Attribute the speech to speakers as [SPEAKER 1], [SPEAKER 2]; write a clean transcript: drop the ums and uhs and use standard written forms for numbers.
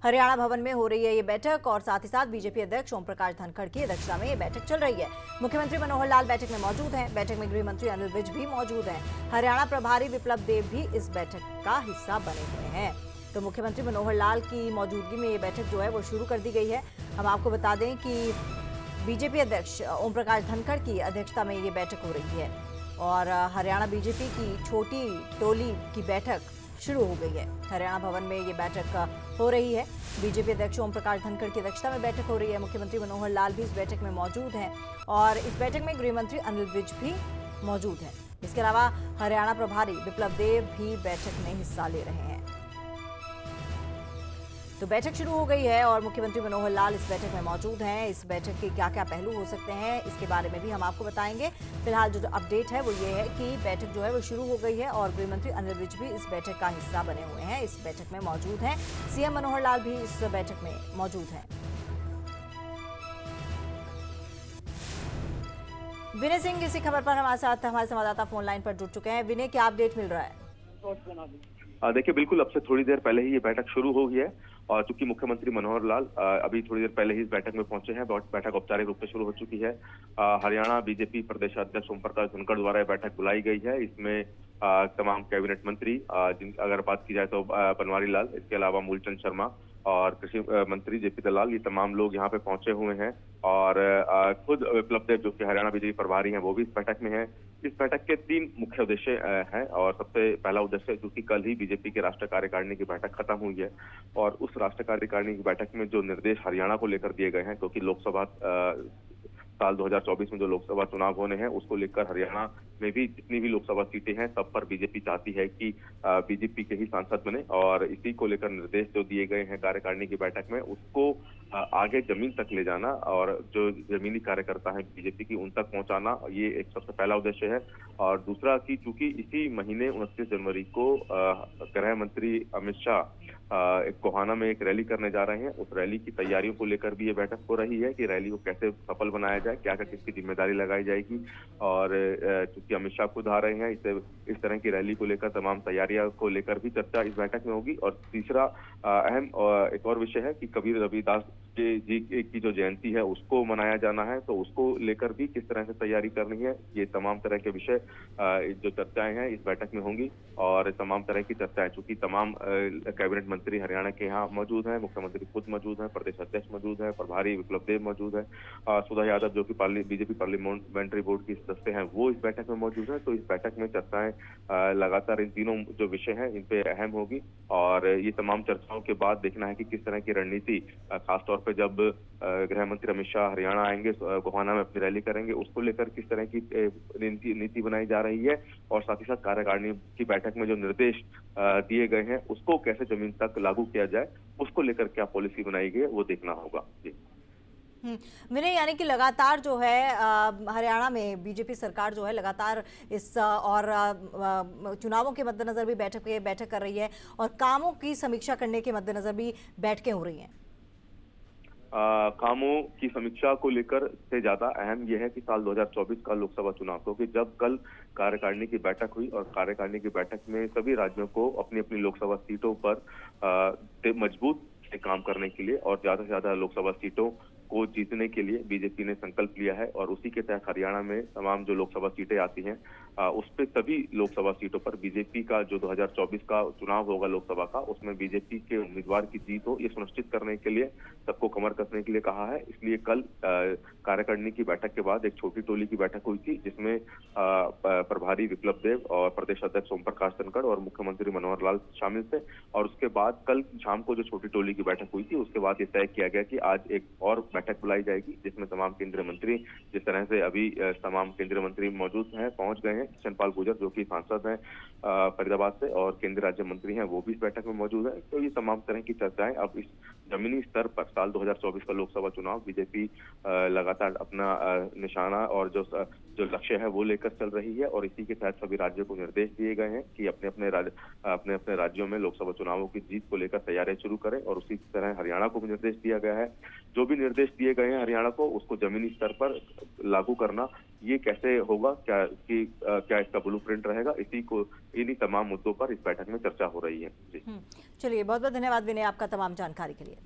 [SPEAKER 1] हरियाणा भवन में हो रही है ये बैठक और साथ ही साथ बीजेपी अध्यक्ष ओम प्रकाश धनखड़ की अध्यक्षता में ये बैठक चल रही है। मुख्यमंत्री मनोहर लाल बैठक में मौजूद हैं। बैठक में गृह मंत्री अनिल विज भी मौजूद हैं। हरियाणा प्रभारी विप्लव देव भी इस बैठक का हिस्सा बने हुए हैं। तो मुख्यमंत्री मनोहर लाल की मौजूदगी में ये बैठक जो है वो शुरू कर दी गई है। हम आपको बता दें कि बीजेपी अध्यक्ष ओम प्रकाश धनखड़ की अध्यक्षता में ये बैठक हो रही है और हरियाणा बीजेपी की छोटी टोली की बैठक शुरू हो गई है। हरियाणा भवन में ये बैठक हो रही है। बीजेपी अध्यक्ष ओम प्रकाश धनखड़ की अध्यक्षता में बैठक हो रही है। मुख्यमंत्री मनोहर लाल भी इस बैठक में मौजूद हैं और इस बैठक में गृह मंत्री अनिल विज भी मौजूद हैं। इसके अलावा हरियाणा प्रभारी विप्लव देव भी बैठक में हिस्सा ले रहे हैं। तो बैठक शुरू हो गई है और मुख्यमंत्री मनोहर लाल इस बैठक में मौजूद हैं। इस बैठक के क्या क्या पहलू हो सकते हैं इसके बारे में भी हम आपको बताएंगे। फिलहाल जो अपडेट है वो ये है कि बैठक जो है वो शुरू हो गई है और गृह मंत्री अनिल विज भी इस बैठक का हिस्सा बने हुए हैं, इस बैठक में मौजूद हैं। सीएम मनोहर लाल भी इस बैठक में मौजूद हैं। विनय सिंह इसी खबर पर हमारे साथ हमारे संवाददाता फोन लाइन पर जुड़ चुके हैं। विनय, क्या अपडेट मिल रहा है?
[SPEAKER 2] देखिए, बिल्कुल अब से थोड़ी देर पहले ही ये बैठक शुरू हो गई है और चूंकि मुख्यमंत्री मनोहर लाल अभी थोड़ी देर पहले ही इस बैठक में पहुंचे हैं, बैठक औपचारिक रूप से शुरू हो चुकी है। हरियाणा बीजेपी प्रदेश अध्यक्ष ओम प्रकाश धनखड़ द्वारा यह बैठक बुलाई गई है। इसमें तमाम कैबिनेट मंत्री, अगर बात की जाए तो बनवारी लाल, इसके अलावा मूलचंद शर्मा और कृषि मंत्री जेपी दलाल, ये तमाम लोग यहाँ पे पहुंचे हुए हैं और खुद विप्लव देव जो कि हरियाणा बीजेपी प्रभारी हैं वो भी इस बैठक में हैं। इस बैठक के 3 मुख्य उद्देश्य हैं और सबसे पहला उद्देश्य क्योंकि कल ही बीजेपी के राष्ट्रीय कार्यकारिणी की बैठक खत्म हुई है और उस राष्ट्रीय कार्यकारिणी की बैठक में जो निर्देश हरियाणा को लेकर दिए गए हैं, क्योंकि लोकसभा साल 2024 में जो लोकसभा चुनाव होने हैं उसको लेकर हरियाणा में भी जितनी भी लोकसभा सीटें हैं सब पर बीजेपी चाहती है कि बीजेपी के ही सांसद बने और इसी को लेकर निर्देश जो दिए गए हैं कार्यकारिणी की बैठक में उसको आगे जमीन तक ले जाना और जो जमीनी कार्यकर्ता हैं बीजेपी की उन तक पहुंचाना, ये एक सबसे पहला उद्देश्य है। और दूसरा कि चूंकि इसी महीने 29 जनवरी को गृह मंत्री अमित शाह एक गोहाना में एक रैली करने जा रहे हैं, उस रैली की तैयारियों को लेकर भी ये बैठक हो रही है कि रैली को कैसे सफल बनाया जाए, क्या क्या किसकी जिम्मेदारी लगाई जाएगी। और चूंकि अमित शाह खुद आ रहे हैं, इस तरह की रैली को लेकर तमाम तैयारियों को लेकर भी चर्चा इस बैठक में होगी। और तीसरा अहम एक और विषय है कि कबीर रविदास जी की जो जयंती है उसको मनाया जाना है, तो उसको लेकर भी किस तरह से तैयारी करनी है, ये तमाम तरह के विषय जो चर्चाएं हैं इस बैठक में होंगी। और तमाम तरह की चर्चाएं, चूंकि तमाम कैबिनेट मंत्री हरियाणा के यहाँ मौजूद हैं, मुख्यमंत्री खुद मौजूद हैं, प्रदेश अध्यक्ष मौजूद हैं, प्रभारी विप्लव देव मौजूद है, सुधा यादव जो कि बीजेपी पार्लियामेंट्री बोर्ड की सदस्य हैं वो इस बैठक में मौजूद है। तो इस बैठक में चर्चाएं लगातार इन तीनों जो विषय हैं इन पे अहम होगी और ये तमाम चर्चाओं के बाद देखना है कि किस तरह की रणनीति, खासतौर पर जब गृह मंत्री अमित शाह हरियाणा आएंगे, गोहाना में अपनी रैली करेंगे, उसको लेकर किस तरह की नीति बनाई जा रही है और साथ ही साथ कार्यकारिणी की बैठक में जो निर्देश दिए गए हैं उसको कैसे जमीन तक लागू किया जाए, उसको लेकर क्या पॉलिसी बनाई गई है वो देखना होगा। जी
[SPEAKER 1] विनय, यानी कि लगातार जो है हरियाणा में बीजेपी सरकार जो है लगातार इस और चुनावों के मद्देनजर भी बैठक कर रही है और कामों की समीक्षा करने के मद्देनजर भी बैठकें हो रही हैं।
[SPEAKER 2] कामों की समीक्षा को लेकर से ज्यादा अहम यह है कि साल 2024 का लोकसभा चुनाव, क्योंकि जब कल कार्यकारिणी की बैठक हुई और कार्यकारिणी की बैठक में सभी राज्यों को अपनी अपनी लोकसभा सीटों पर मजबूत से काम करने के लिए और ज्यादा से ज्यादा लोकसभा सीटों को जीतने के लिए बीजेपी ने संकल्प लिया है और उसी के तहत हरियाणा में तमाम जो लोकसभा सीटें आती हैं उस पे सभी लोकसभा सीटों पर बीजेपी का जो 2024 का चुनाव होगा लोकसभा का, उसमें बीजेपी के उम्मीदवार की जीत हो ये सुनिश्चित करने के लिए सबको कमर कसने के लिए कहा है। इसलिए कल कार्यकारिणी की बैठक के बाद एक छोटी टोली की बैठक हुई थी जिसमें प्रभारी विप्लव देव और प्रदेश अध्यक्ष ओम प्रकाश धनखड़ और मुख्यमंत्री मनोहर लाल शामिल थे। और उसके बाद कल शाम को जो छोटी टोली की बैठक हुई थी उसके बाद ये तय किया गया कि आज एक और बैठक बुलाई जाएगी जिसमें तमाम केंद्रीय मंत्री, जिस तरह से अभी तमाम केंद्रीय मंत्री मौजूद हैं, पहुंच गए हैं। चंपाल गुर्जर जो कि सांसद हैं फरीदाबाद से और केंद्रीय राज्य मंत्री हैं वो भी इस बैठक में मौजूद है। तो ये तमाम तरह की चर्चाएं अब इस जमीनी स्तर पर साल 2024 का लोकसभा चुनाव बीजेपी लगातार अपना निशाना और जो जो लक्ष्य है वो लेकर चल रही है और इसी के तहत सभी राज्यों को निर्देश दिए गए हैं कि अपने अपने राज्यों में लोकसभा चुनावों की जीत को लेकर तैयारियां शुरू करें। और उसी तरह हरियाणा को भी निर्देश दिया गया है। जो भी निर्देश दिए गए हैं हरियाणा को, उसको जमीनी स्तर पर लागू करना ये कैसे होगा, क्या इसका ब्लूप्रिंट रहेगा, इन्हीं तमाम मुद्दों पर इस बैठक में चर्चा हो रही है। जी
[SPEAKER 1] चलिए, बहुत बहुत धन्यवाद विनय आपका तमाम जानकारी के लिए।